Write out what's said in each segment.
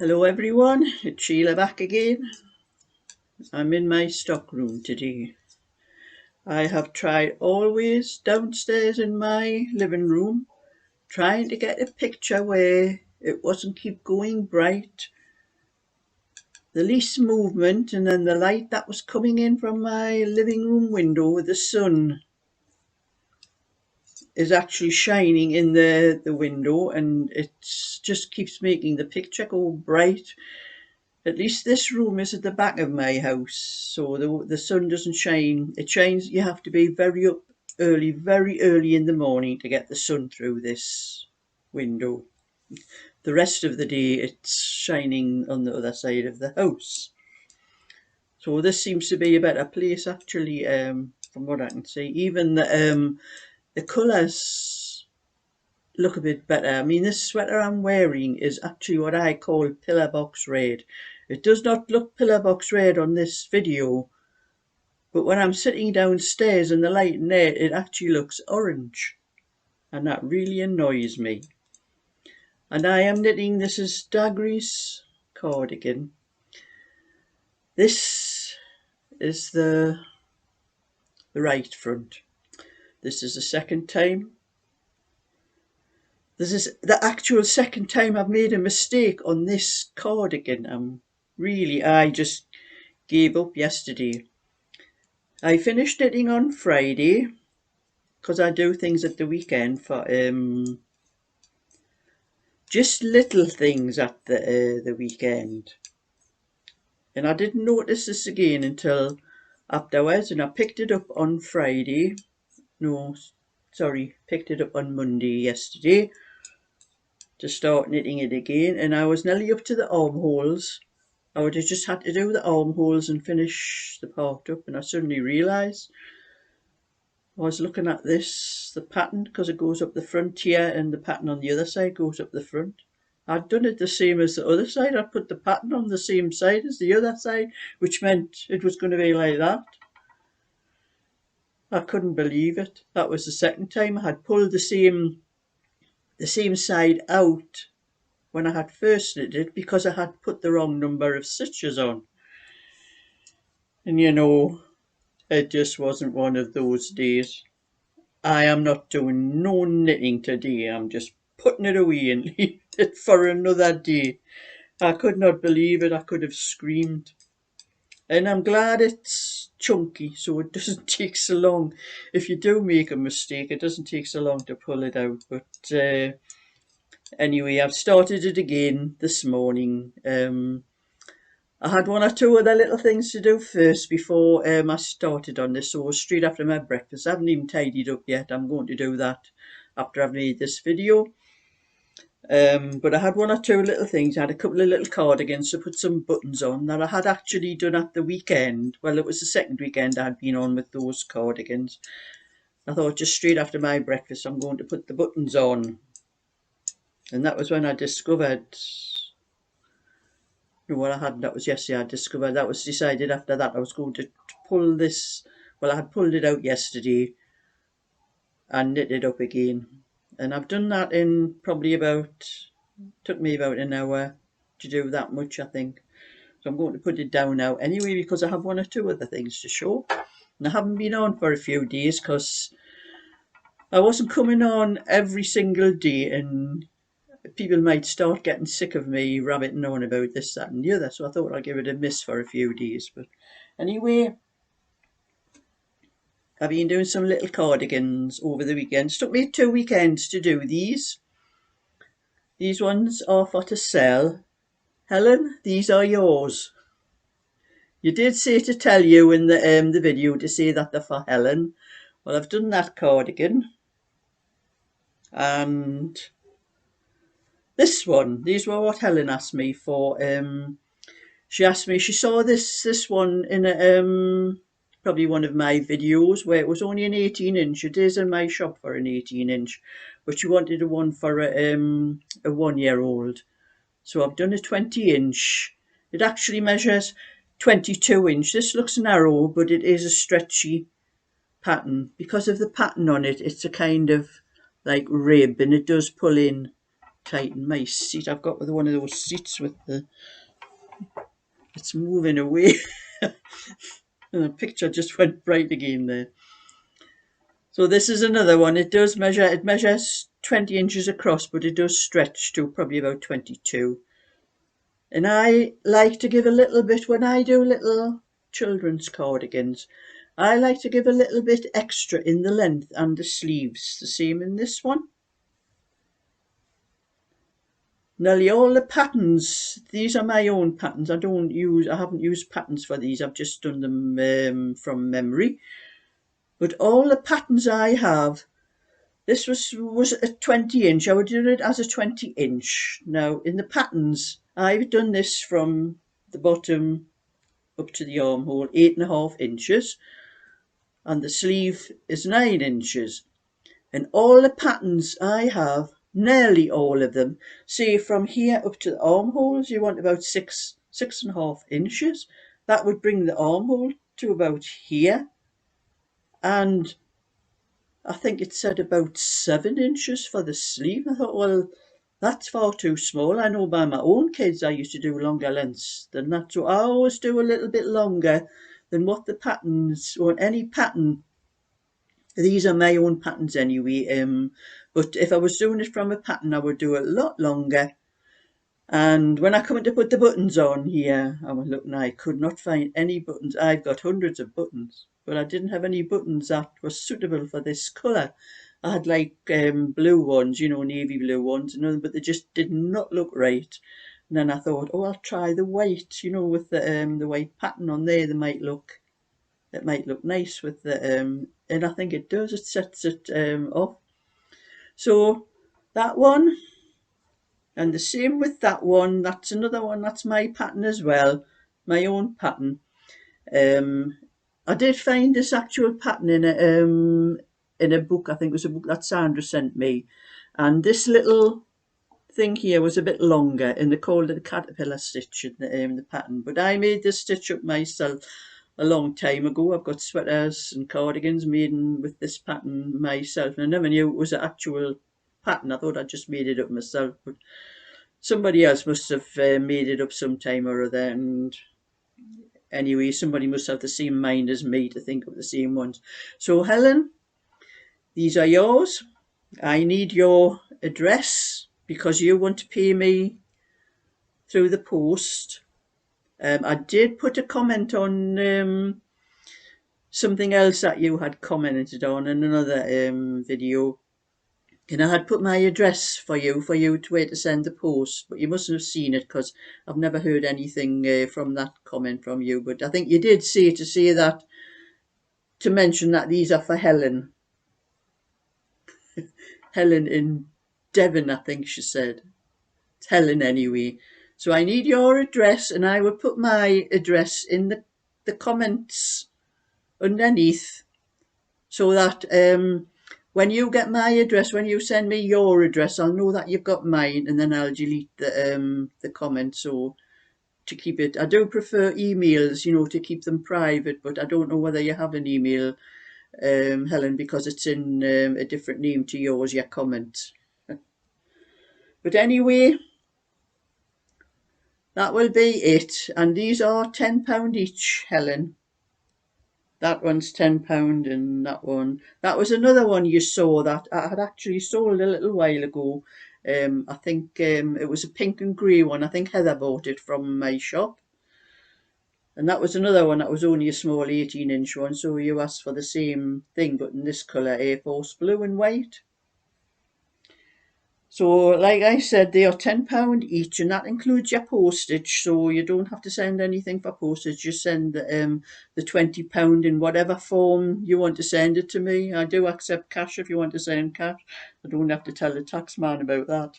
Hello everyone, it's Sheila back again. I'm in my stock room today. I have tried always downstairs in my living room trying to get a picture where it wasn't keep going bright, the least movement, and then the light that was coming in from my living room window with the sun is actually shining in the window, and it just keeps making the picture go bright. At least this room is at the back of my house, so the sun doesn't shine. It shines, you have to be very early in the morning to get the sun through this window. The rest of the day it's shining on the other side of the house. So this seems to be a better place actually, from what I can see. Even the colours look a bit better. I mean, this sweater I'm wearing is actually what I call pillar box red. It does not look pillar box red on this video, but when I'm sitting downstairs in the light and there, it actually looks orange, and that really annoys me. And I am knitting, this is Daggery's cardigan. This is the right front. This is the second time. This is the actual second time I've made a mistake on this cardigan. I just gave up yesterday. I finished knitting on Friday because I do things at the weekend for just little things at the weekend, and I didn't notice this again until afterwards, and I picked it up on Friday. No, sorry, picked it up on Monday yesterday to start knitting it again, and I was nearly up to the armholes. I would have just had to do the armholes and finish the part up, and I suddenly realised I was looking at this, the pattern, because it goes up the front here and the pattern on the other side goes up the front. I'd done it the same as the other side. I'd put the pattern on the same side as the other side, which meant it was going to be like that. I couldn't believe it. That was the second time I had pulled the same side out when I had first knit it, because I had put the wrong number of stitches on. And you know, it just wasn't one of those days. I am not doing no knitting today. I'm just putting it away and leaving it for another day. I could not believe it. I could have screamed. And I'm glad it's chunky, so it doesn't take so long. If you do make a mistake, it doesn't take so long to pull it out. But anyway, I've started it again this morning. I had one or two other little things to do first before I started on this. So straight after my breakfast, I haven't even tidied up yet. I'm going to do that after I've made this video. But I had one or two little things. I had a couple of little cardigans to put some buttons on that I had actually done at the weekend. Well, it was the second weekend I had been on with those cardigans. I thought just straight after my breakfast I'm going to put the buttons on. And that was when I discovered, no, well, I hadn't, that was yesterday I discovered, that was decided after that I was going to pull this, well, I had pulled it out yesterday and knit it up again. And I've done that in probably took me about an hour to do that much, I think. So I'm going to put it down now anyway, because I have one or two other things to show. And I haven't been on for a few days because I wasn't coming on every single day, and people might start getting sick of me rabbiting on about this, that and the other. So I thought I'd give it a miss for a few days. But anyway, I've been doing some little cardigans over the weekends. Took me 2 weekends to do these. These ones are for to sell. Helen, these are yours. You did say to tell you in the video to say that they're for Helen. Well, I've done that cardigan. And this one, these were what Helen asked me for. She asked me, she saw this one in probably one of my videos where it was only an 18-inch. It is in my shop for an 18-inch, but she wanted a one for a 1-year-old. So I've done a 20-inch. It actually measures 22-inch. This looks narrow, but it is a stretchy pattern. Because of the pattern on it, it's a kind of like rib, and it does pull in tighten my seat. I've got with one of those seats with the, it's moving away. And the picture just went bright again there. So this is another one. It measures 20 inches across, but it does stretch to probably about 22. And I like to give a little bit, when I do little children's cardigans, I like to give a little bit extra in the length and the sleeves. The same in this one. Nearly all the patterns, these are my own patterns. I haven't used patterns for these. I've just done them from memory. But all the patterns I have, this was a 20 inch. I would do it as a 20 inch. Now in the patterns, I've done this from the bottom up to the armhole, 8.5 inches, and the sleeve is 9 inches. And all the patterns I have, nearly all of them, say from here up to the armholes, you want about 6.5 inches. That would bring the armhole to about here. And I think it said about 7 inches for the sleeve. I thought, well, that's far too small. I know by my own kids I used to do longer lengths than that. So I always do a little bit longer than what the patterns, or any pattern. These are my own patterns anyway. But if I was doing it from a pattern, I would do a lot longer. And when I come to put the buttons on here, I was looking, I could not find any buttons. I've got hundreds of buttons, but I didn't have any buttons that were suitable for this colour. I had like blue ones, navy blue ones, but they just did not look right. And then I thought, oh, I'll try the white, with the white pattern on there. It might look nice with the and I think it does. It sets it off. So that one. And the same with that one. That's another one. That's my pattern as well. My own pattern. I did find this actual pattern in a book. I think it was a book that Sandra sent me. And this little thing here was a bit longer, and they called it a caterpillar stitch in the pattern. But I made this stitch up myself a long time ago. I've got sweaters and cardigans made with this pattern myself. And I never knew it was an actual pattern. I thought I just made it up myself. But somebody else must have made it up sometime or other, and anyway, somebody must have the same mind as me to think of the same ones. So Helen, these are yours. I need your address because you want to pay me through the post. I did put a comment on something else that you had commented on in another video. And I had put my address for you to where to send the post, but you mustn't have seen it because I've never heard anything from that comment from you. But I think you did say that, to mention that these are for Helen. Helen in Devon, I think she said. It's Helen anyway. So I need your address, and I will put my address in the comments underneath, so that when you get my address, when you send me your address, I'll know that you've got mine, and then I'll delete the comment. So to keep it, I do prefer emails, to keep them private, but I don't know whether you have an email, Helen, because it's in a different name to yours, your comment. But anyway, that will be it. And these are £10 each, Helen. That one's £10, and that was another one you saw that I had actually sold a little while ago. I think it was a pink and grey one. I think Heather bought it from my shop. And that was another one that was only a small 18-inch one, so you asked for the same thing, but in this colour, Air Force blue and white. So, like I said, they are £10 each, and that includes your postage. So you don't have to send anything for postage. Just send the £20 in whatever form you want to send it to me. I do accept cash if you want to send cash. I don't have to tell the tax man about that,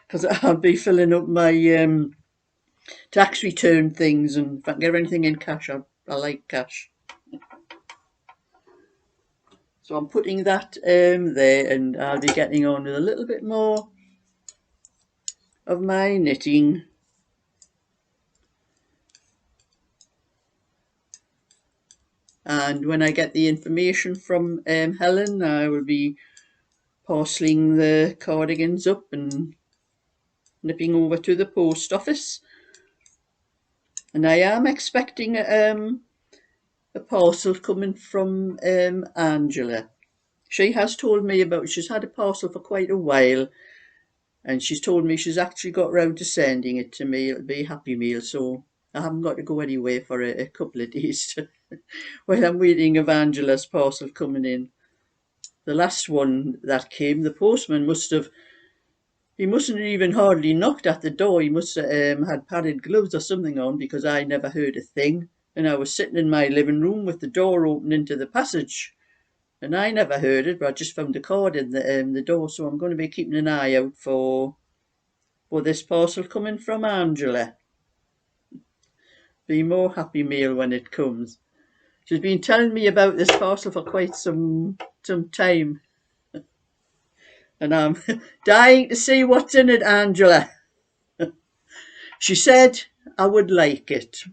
because I'll be filling up my tax return things, and if I can get anything in cash, I like cash. So I'm putting that there, and I'll be getting on with a little bit more of my knitting. And when I get the information from Helen, I will be parcelling the cardigans up and nipping over to the post office. And I am expecting a parcel coming from Angela. She has told me she's had a parcel for quite a while, and she's told me she's actually got round to sending it to me. It'll be a Happy Meal, so I haven't got to go anywhere for a couple of days while I'm waiting of Angela's parcel coming in. The last one that came, the postman mustn't even hardly knocked at the door. He must have had padded gloves or something on, because I never heard a thing. And I was sitting in my living room with the door open into the passage, and I never heard it, but I just found a card in the door. So I'm going to be keeping an eye out for this parcel coming from Angela. Be more Happy Meal when it comes. She's been telling me about this parcel for quite some time, and I'm dying to see what's in it, Angela. She said I would like it.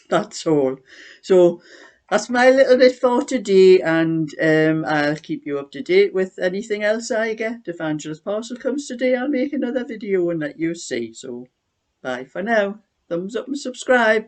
That's all. So that's my little bit for today, and I'll keep you up to date with anything else I get. If Angela's parcel comes today, I'll make another video and let you see. So bye for now. Thumbs up and subscribe.